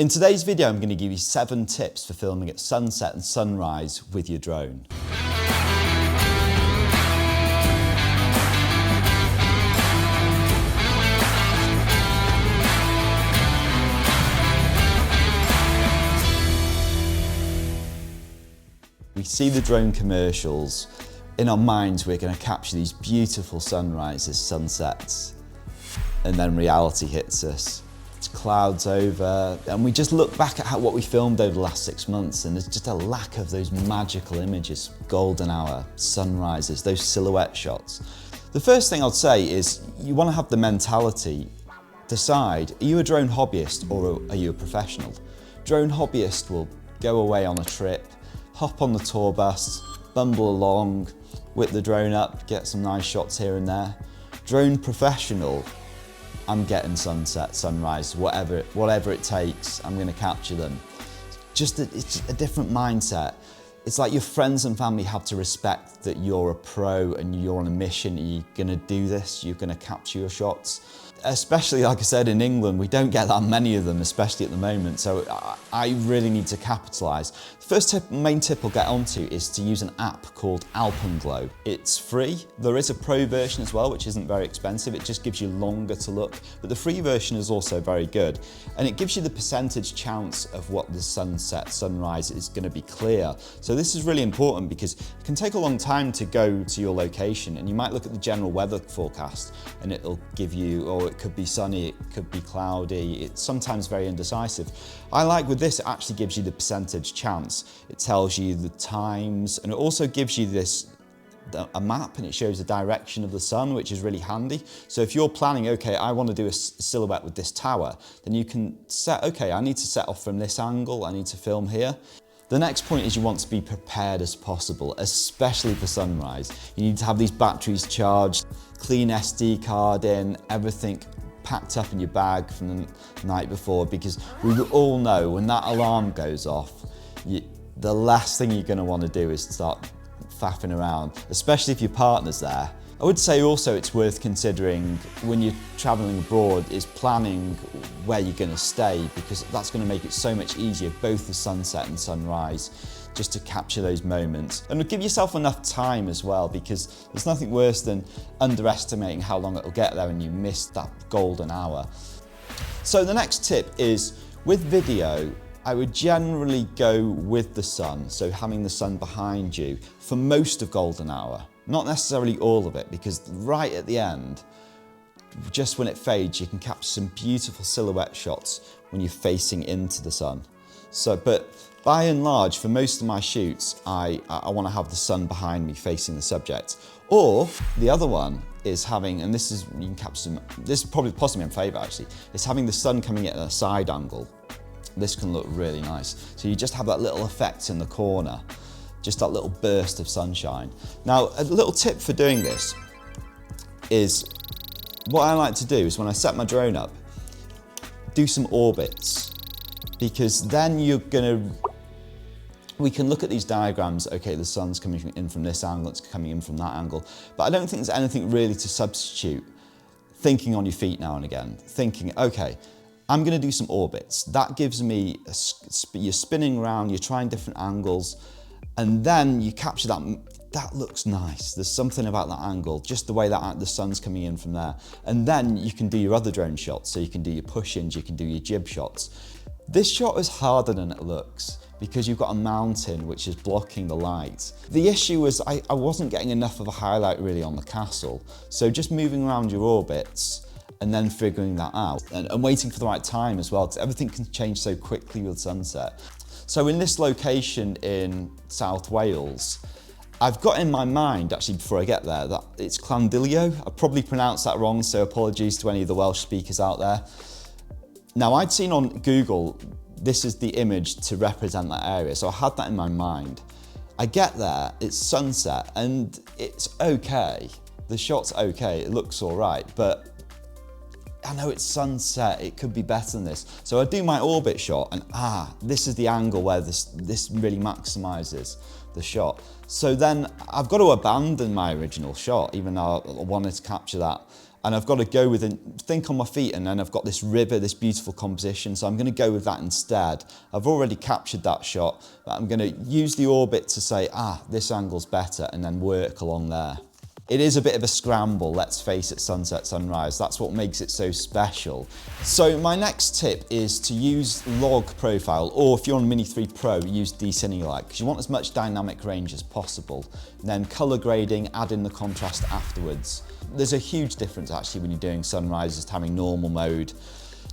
In today's video, I'm going to give you 7 tips for filming at sunset and sunrise with your drone. We see the drone commercials. In our minds, we're going to capture these beautiful sunrises, sunsets, and then reality hits us. It's clouds over, and we just look back at what we filmed over the last 6 months, and there's just a lack of those magical images, golden hour, sunrises, those silhouette shots. The first thing I'd say is you want to have the mentality, decide, are you a drone hobbyist or are you a professional? Drone hobbyist will go away on a trip, hop on the tour bus, bumble along, whip the drone up, get some nice shots here and there. Drone professional, I'm getting sunset, sunrise, whatever it takes, I'm gonna capture them. It's a different mindset. It's like your friends and family have to respect that you're a pro and you're on a mission, you're gonna do this, you're gonna capture your shots. Especially, like I said, in England, we don't get that many of them, especially at the moment, so I really need to capitalise. The first main tip I'll get onto is to use an app called Alpenglow. It's free. There is a pro version as well, which isn't very expensive. It just gives you longer to look, but the free version is also very good. And it gives you the percentage chance of what the sunset, sunrise is going to be clear. So this is really important because it can take a long time to go to your location, and you might look at the general weather forecast and it'll give you, or it could be sunny, it could be cloudy, it's sometimes very indecisive. I like with this, it actually gives you the percentage chance. It tells you the times, and it also gives you a map, and it shows the direction of the sun, which is really handy. So if you're planning, okay, I want to do a silhouette with this tower, then you can set, okay, I need to set off from this angle, I need to film here. The next point is you want to be prepared as possible, especially for sunrise. You need to have these batteries charged, clean SD card in, everything packed up in your bag from the night before, because we all know when that alarm goes off, the last thing you're going to want to do is start faffing around, especially if your partner's there. I would say also it's worth considering when you're traveling abroad is planning where you're going to stay, because that's going to make it so much easier, both the sunset and sunrise, just to capture those moments. And give yourself enough time as well, because there's nothing worse than underestimating how long it'll get there and you miss that golden hour. So the next tip is, with video, I would generally go with the sun, so having the sun behind you for most of golden hour. Not necessarily all of it, because right at the end, just when it fades, you can capture some beautiful silhouette shots when you're facing into the sun. So, but by and large, for most of my shoots, I want to have the sun behind me facing the subject. Or the other one is having, and this is, you can capture some, this is probably possibly my favourite actually, is having the sun coming at a side angle. This can look really nice. So you just have that little effect in the corner, just that little burst of sunshine. Now, a little tip for doing this is, what I like to do is when I set my drone up, do some orbits, because then we can look at these diagrams, okay, the sun's coming in from this angle, it's coming in from that angle, but I don't think there's anything really to substitute thinking on your feet now and again, thinking, okay, I'm going to do some orbits. That gives me, you're spinning around, you're trying different angles, and then you capture that looks nice. There's something about that angle, just the way that the sun's coming in from there. And then you can do your other drone shots. So you can do your push-ins, you can do your jib shots. This shot is harder than it looks because you've got a mountain which is blocking the light. The issue was I wasn't getting enough of a highlight really on the castle. So just moving around your orbits and then figuring that out and waiting for the right time as well, because everything can change so quickly with sunset. So in this location in South Wales, I've got in my mind, actually before I get there, that it's Llandilio. I probably pronounced that wrong, so apologies to any of the Welsh speakers out there. Now, I'd seen on Google, this is the image to represent that area, so I had that in my mind. I get there, it's sunset, and it's okay. The shot's okay, it looks all right, but I know it's sunset, it could be better than this. So I do my orbit shot and this is the angle where this really maximizes the shot. So then I've got to abandon my original shot, even though I wanted to capture that and I've got to go with think on my feet, and then I've got this river, this beautiful composition, so I'm going to go with that instead. I've already captured that shot, but I'm going to use the orbit to say, this angle's better, and then work along there. It is a bit of a scramble, let's face it, sunset, sunrise. That's what makes it so special. So my next tip is to use log profile, or if you're on Mini 3 Pro, use D-Cine Light, because you want as much dynamic range as possible. And then color grading, add in the contrast afterwards. There's a huge difference actually when you're doing sunrises to having normal mode.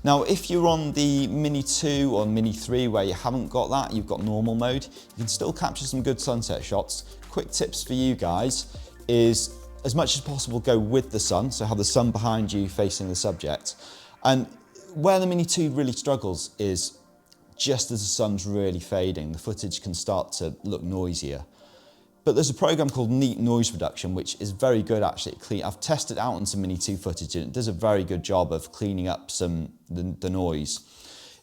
Now, if you're on the Mini 2 or Mini 3 where you haven't got that, you've got normal mode, you can still capture some good sunset shots. Quick tips for you guys is, as much as possible, go with the sun, so have the sun behind you facing the subject. And where the Mini 2 really struggles is just as the sun's really fading, the footage can start to look noisier. But there's a program called Neat Noise Reduction, which is very good actually at clean. I've tested out on some Mini 2 footage and it does a very good job of cleaning up the noise.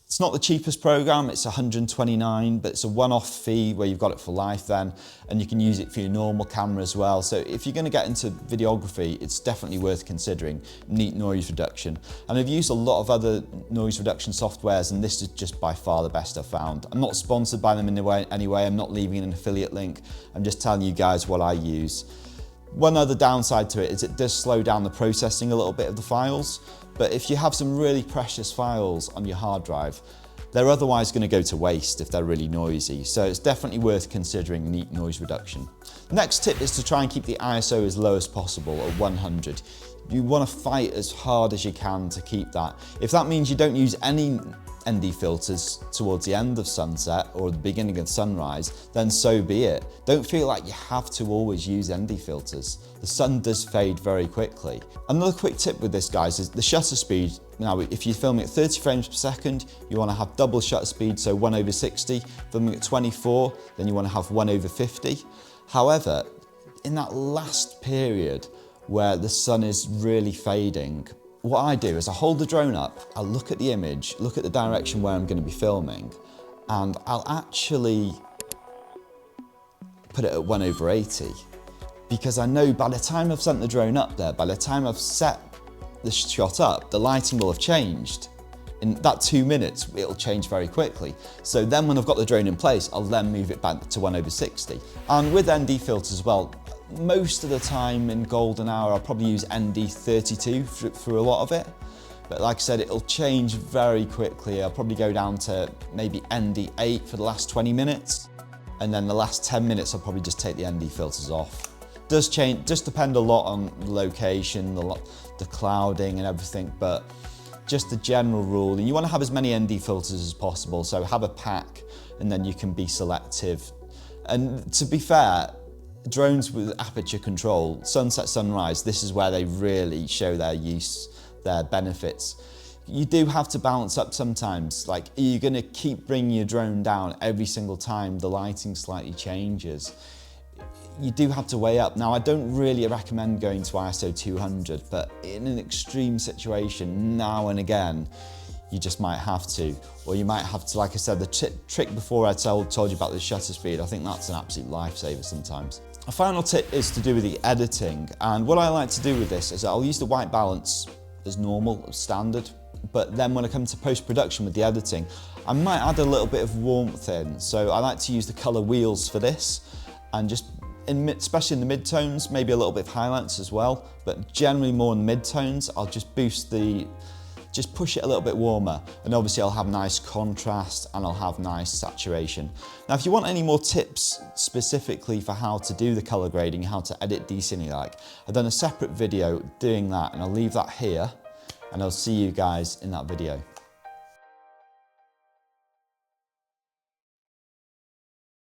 It's not the cheapest program, it's $129, but it's a one-off fee where you've got it for life then, and you can use it for your normal camera as well. So if you're going to get into videography, it's definitely worth considering Neat Noise Reduction. And I've used a lot of other noise reduction softwares, and this is just by far the best I've found. I'm not sponsored by them in any way, I'm not leaving an affiliate link, I'm just telling you guys what I use. One other downside to it is it does slow down the processing a little bit of the files, but if you have some really precious files on your hard drive, they're otherwise going to go to waste if they're really noisy, so it's definitely worth considering Neat Noise Reduction. Next tip is to try and keep the ISO as low as possible at 100. You want to fight as hard as you can to keep that. If that means you don't use any ND filters towards the end of sunset or the beginning of sunrise, then so be it. Don't feel like you have to always use ND filters. The sun does fade very quickly. Another quick tip with this, guys, is the shutter speed. Now, if you're filming at 30 frames per second, you want to have double shutter speed, so 1/60. Filming at 24, then you want to have 1/50. However, in that last period where the sun is really fading, what I do is I hold the drone up, I look at the image, look at the direction where I'm going to be filming, and I'll actually put it at 1/80. Because I know by the time I've sent the drone up there, by the time I've set the shot up, the lighting will have changed. In that 2 minutes, it'll change very quickly. So then when I've got the drone in place, I'll then move it back to 1/60. And with ND filters as well, most of the time in golden hour, I'll probably use ND32 for a lot of it. But like I said, it'll change very quickly. I'll probably go down to maybe ND8 for the last 20 minutes. And then the last 10 minutes, I'll probably just take the ND filters off. Does depend a lot on the location, the clouding and everything, but just the general rule. And you want to have as many ND filters as possible, so have a pack and then you can be selective. And to be fair, drones with aperture control, sunset, sunrise, this is where they really show their use, their benefits. You do have to balance up sometimes. Like, are you going to keep bringing your drone down every single time the lighting slightly changes? You do have to weigh up. Now, I don't really recommend going to ISO 200, but in an extreme situation, now and again, you just might have to. Or you might have to, like I said, the trick before I told you about the shutter speed, I think that's an absolute lifesaver sometimes. A final tip is to do with the editing. And what I like to do with this is I'll use the white balance as normal, as standard, but then when I come to post-production with the editing, I might add a little bit of warmth in. So I like to use the color wheels for this, and just especially in the mid-tones, maybe a little bit of highlights as well, but generally more in the mid-tones, I'll just just push it a little bit warmer, and obviously I'll have nice contrast and I'll have nice saturation. Now, if you want any more tips specifically for how to do the color grading, how to edit D-Cine like, I've done a separate video doing that, and I'll leave that here, and I'll see you guys in that video.